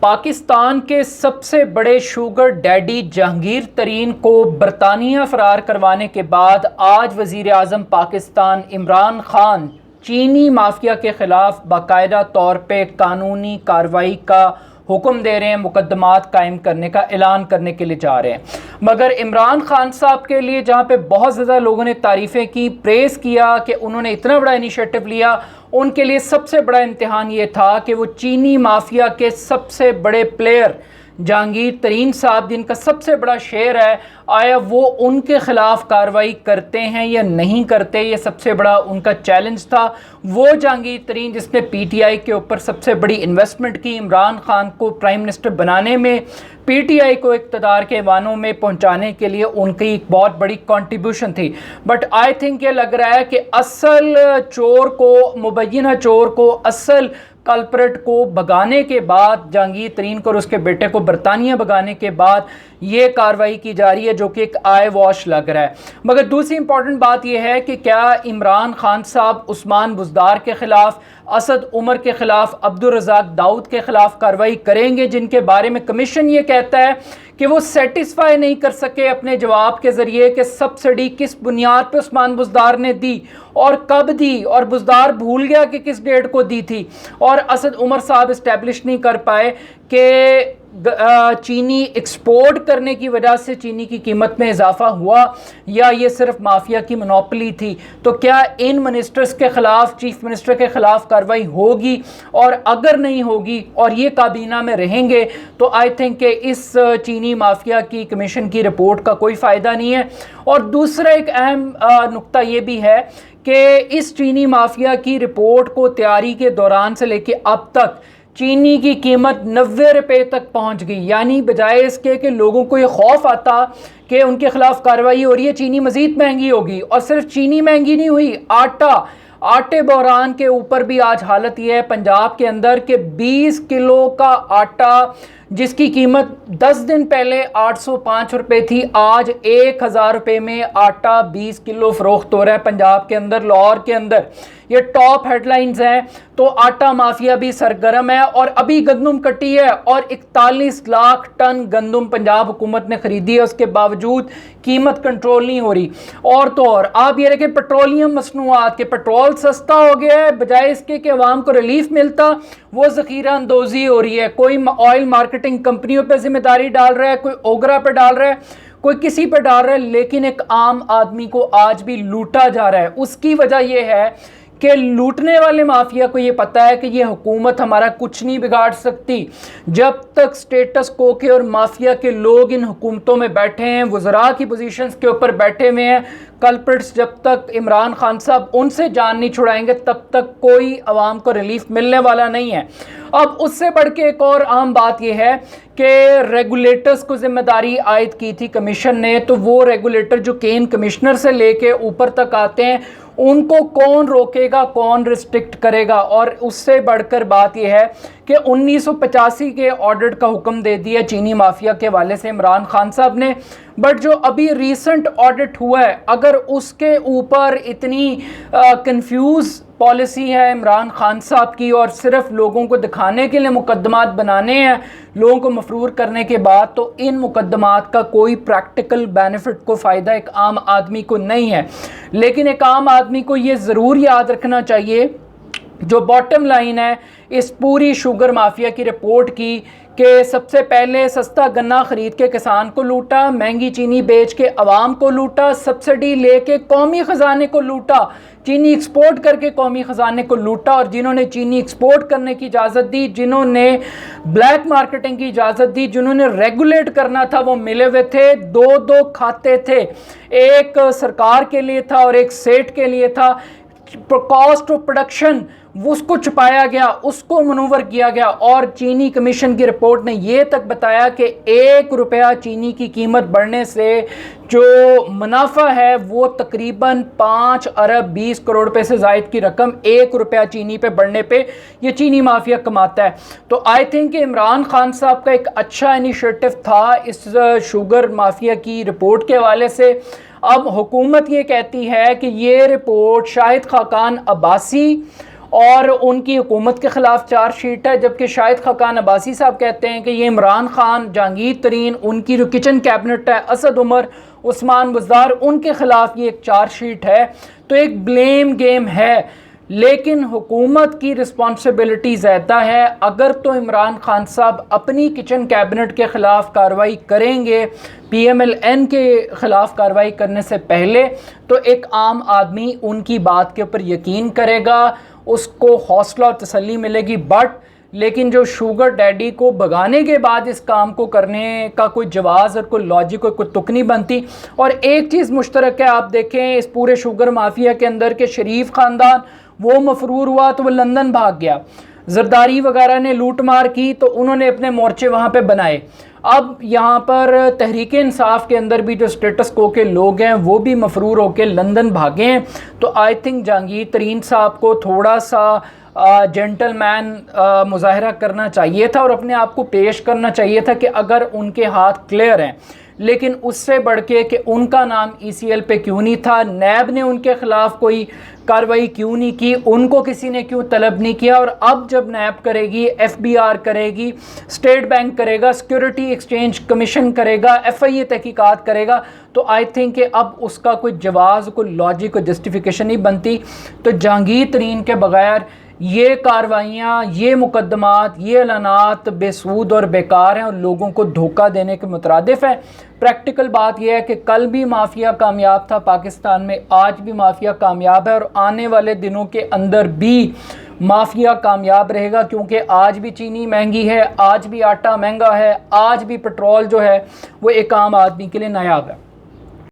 پاکستان کے سب سے بڑے شوگر ڈیڈی جہانگیر ترین کو برطانیہ فرار کروانے کے بعد آج وزیر اعظم پاکستان عمران خان چینی مافیا کے خلاف باقاعدہ طور پہ قانونی کارروائی کا حکم دے رہے ہیں، مقدمات قائم کرنے کا اعلان کرنے کے لیے جا رہے ہیں۔ مگر عمران خان صاحب کے لیے جہاں پہ بہت زیادہ لوگوں نے تعریفیں کی، پریز کیا کہ انہوں نے اتنا بڑا انیشیٹو لیا، ان کے لیے سب سے بڑا امتحان یہ تھا کہ وہ چینی مافیا کے سب سے بڑے پلیئر جہانگیر ترین صاحب، جن کا سب سے بڑا شیئر ہے، آیا وہ ان کے خلاف کارروائی کرتے ہیں یا نہیں کرتے۔ یہ سب سے بڑا ان کا چیلنج تھا۔ وہ جہانگیر ترین جس نے پی ٹی آئی کے اوپر سب سے بڑی انویسٹمنٹ کی، عمران خان کو پرائم منسٹر بنانے میں، پی ٹی آئی کو اقتدار کے ایوانوں میں پہنچانے کے لیے ان کی ایک بہت بڑی کنٹریبیوشن تھی۔ بٹ آئی تھنک یہ لگ رہا ہے کہ اصل چور کو، مبینہ چور کو، اصل کلپریٹ کو بھگانے کے بعد، جہانگیر ترین کو اور اس کے بیٹے کو برطانیہ بھگانے کے بعد یہ کارروائی کی جا رہی ہے، جو کہ ایک آئی واش لگ رہا ہے۔ مگر دوسری امپورٹنٹ بات یہ ہے کہ کیا عمران خان صاحب عثمان بزدار کے خلاف، اسد عمر کے خلاف، عبدالرزاق داؤد کے خلاف کارروائی کریں گے، جن کے بارے میں کمیشن یہ کہتا ہے کہ وہ سیٹسفائی نہیں کر سکے اپنے جواب کے ذریعے کہ سبسڈی کس بنیاد پہ عثمان بزدار نے دی اور کب دی، اور بزدار بھول گیا کہ کس ڈیٹ کو دی تھی، اور اسد عمر صاحب اسٹیبلش نہیں کر پائے کہ چینی ایکسپورٹ کرنے کی وجہ سے چینی کی قیمت میں اضافہ ہوا یا یہ صرف مافیا کی منوپلی تھی۔ تو کیا ان منسٹرز کے خلاف، چیف منسٹر کے خلاف کارروائی ہوگی؟ اور اگر نہیں ہوگی اور یہ کابینہ میں رہیں گے تو آئی تھنک کہ اس چینی مافیا کی کمیشن کی رپورٹ کا کوئی فائدہ نہیں ہے۔ اور دوسرا ایک اہم نقطہ یہ بھی ہے کہ اس چینی مافیا کی رپورٹ کو تیاری کے دوران سے لے کے اب تک چینی کی قیمت 90 روپے تک پہنچ گئی، یعنی بجائے اس کے کہ لوگوں کو یہ خوف آتا کہ ان کے خلاف کارروائی ہو رہی ہے، چینی مزید مہنگی ہوگی، اور صرف چینی مہنگی نہیں ہوئی، آٹے بحران کے اوپر بھی آج حالت یہ ہے پنجاب کے اندر کہ 20 کلو کا آٹا جس کی قیمت 10 دن پہلے 805 روپے تھی، آج 1000 روپے میں آٹا 20 کلو فروخت ہو رہا ہے پنجاب کے اندر، لاہور کے اندر۔ یہ ٹاپ ہیڈ لائنز ہیں۔ تو آٹا مافیا بھی سرگرم ہے، اور ابھی گندم کٹی ہے اور 41 لاکھ ٹن گندم پنجاب حکومت نے خریدی ہے، اس کے باوجود قیمت کنٹرول نہیں ہو رہی۔ اور تو اور آپ یہ دیکھیں پیٹرولیم مصنوعات کے پٹرول سستا ہو گیا ہے، بجائے اس کے کہ عوام کو ریلیف ملتا وہ ذخیرہ اندوزی ہو رہی ہے۔ کوئی آئل مارکیٹنگ کمپنیوں پہ ذمہ داری ڈال رہا ہے، کوئی اوگرا پہ ڈال رہا ہے، کوئی کسی پہ ڈال رہا ہے، لیکن ایک عام آدمی کو آج بھی لوٹا جا رہا ہے۔ اس کی وجہ یہ ہے کہ لوٹنے والے مافیا کو یہ پتہ ہے کہ یہ حکومت ہمارا کچھ نہیں بگاڑ سکتی۔ جب تک سٹیٹس کو کے اور مافیا کے لوگ ان حکومتوں میں بیٹھے ہیں، وزراء کی پوزیشنز کے اوپر بیٹھے ہوئے ہیں، کلپرٹس جب تک عمران خان صاحب ان سے جان نہیں چھڑائیں گے، تب تک کوئی عوام کو ریلیف ملنے والا نہیں ہے۔ اب اس سے بڑھ کے ایک اور عام بات یہ ہے کہ ریگولیٹرز کو ذمہ داری عائد کی تھی کمیشن نے، تو وہ ریگولیٹر جو کین کمشنر سے لے کے اوپر تک آتے ہیں، ان کو کون روکے گا، کون ریسٹرکٹ کرے گا؟ اور اس سے بڑھ کر بات یہ ہے کہ 1985 کے آڈٹ کا حکم دے دیا چینی مافیا کے حوالے سے عمران خان صاحب نے، بٹ جو ابھی ریسنٹ آڈٹ ہوا ہے، اگر اس کے اوپر اتنی کنفیوز پالیسی ہے عمران خان صاحب کی، اور صرف لوگوں کو دکھانے کے لیے مقدمات بنانے ہیں لوگوں کو مفرور کرنے کے بعد، تو ان مقدمات کا کوئی پریکٹیکل بینیفٹ کو فائدہ ایک عام آدمی کو نہیں ہے۔ لیکن ایک عام آدمی کو یہ ضرور یاد رکھنا چاہیے، جو باٹم لائن ہے اس پوری شوگر مافیا کی رپورٹ کی، کہ سب سے پہلے سستا گنا خرید کے کسان کو لوٹا، مہنگی چینی بیچ کے عوام کو لوٹا، سبسڈی لے کے قومی خزانے کو لوٹا، چینی ایکسپورٹ کر کے قومی خزانے کو لوٹا، اور جنہوں نے چینی ایکسپورٹ کرنے کی اجازت دی، جنہوں نے بلیک مارکیٹنگ کی اجازت دی، جنہوں نے ریگولیٹ کرنا تھا، وہ ملے ہوئے تھے۔ دو کھاتے تھے، ایک سرکار کے لیے تھا اور ایک سیٹ کے لیے تھا۔ کاسٹ آف پروڈکشن اس کو چھپایا گیا، اس کو منور کیا گیا، اور چینی کمیشن کی رپورٹ نے یہ تک بتایا کہ 1 روپیہ چینی کی قیمت بڑھنے سے جو منافع ہے وہ تقریباً 5 ارب 20 کروڑ روپے سے زائد کی رقم 1 روپیہ چینی پہ بڑھنے پہ یہ چینی مافیا کماتا ہے۔ تو آئی تھنک کہ عمران خان صاحب کا ایک اچھا انیشیٹو تھا اس شوگر مافیا کی رپورٹ کے حوالے سے۔ اب حکومت یہ کہتی ہے کہ یہ رپورٹ شاہد خاقان عباسی اور ان کی حکومت کے خلاف چارج شیٹ ہے، جبکہ شاہد خاقان عباسی صاحب کہتے ہیں کہ یہ عمران خان، جہانگیر ترین، ان کی جو کچن کیبنٹ ہے، اسد عمر، عثمان بزدار، ان کے خلاف یہ ایک چارج شیٹ ہے۔ تو ایک بلیم گیم ہے، لیکن حکومت کی رسپانسبلٹی زیادہ ہے۔ اگر تو عمران خان صاحب اپنی کچن کیبنٹ کے خلاف کارروائی کریں گے پی ایم ایل این کے خلاف کارروائی کرنے سے پہلے، تو ایک عام آدمی ان کی بات کے اوپر یقین کرے گا، اس کو حوصلہ اور تسلی ملے گی۔ لیکن جو شوگر ڈیڈی کو بھگانے کے بعد اس کام کو کرنے کا کوئی جواز اور کوئی لاجک اور کوئی تک نہیں بنتی۔ اور ایک چیز مشترک ہے، آپ دیکھیں اس پورے شوگر مافیا کے اندر کہ شریف خاندان وہ مفرور ہوا تو وہ لندن بھاگ گیا، زرداری وغیرہ نے لوٹ مار کی تو انہوں نے اپنے مورچے وہاں پہ بنائے۔ اب یہاں پر تحریک انصاف کے اندر بھی جو سٹیٹس کو کے لوگ ہیں وہ بھی مفرور ہو کے لندن بھاگے ہیں۔ تو آئی تھنک جہانگیر ترین صاحب کو تھوڑا سا جینٹل مین مظاہرہ کرنا چاہیے تھا اور اپنے آپ کو پیش کرنا چاہیے تھا کہ اگر ان کے ہاتھ کلیئر ہیں، لیکن اس سے بڑھ کے کہ ان کا نام ای سی ایل پہ کیوں نہیں تھا، نیب نے ان کے خلاف کوئی کارروائی کیوں نہیں کی، ان کو کسی نے کیوں طلب نہیں کیا، اور اب جب نیب کرے گی، ایف بی آر کرے گی، اسٹیٹ بینک کرے گا، سیکیورٹی ایکسچینج کمیشن کرے گا، ایف آئی اے تحقیقات کرے گا، تو آئی تھنک کہ اب اس کا کوئی جواز، کوئی لاجک، کوئی جسٹیفیکیشن نہیں بنتی۔ تو جہانگیر ترین کے بغیر یہ کارروائیاں، یہ مقدمات، یہ اعلانات بے سود اور بیکار ہیں اور لوگوں کو دھوکہ دینے کے مترادف ہیں۔ پریکٹیکل بات یہ ہے کہ کل بھی مافیا کامیاب تھا پاکستان میں، آج بھی مافیا کامیاب ہے اور آنے والے دنوں کے اندر بھی مافیا کامیاب رہے گا، کیونکہ آج بھی چینی مہنگی ہے، آج بھی آٹا مہنگا ہے، آج بھی پٹرول جو ہے وہ ایک عام آدمی کے لیے نایاب ہے۔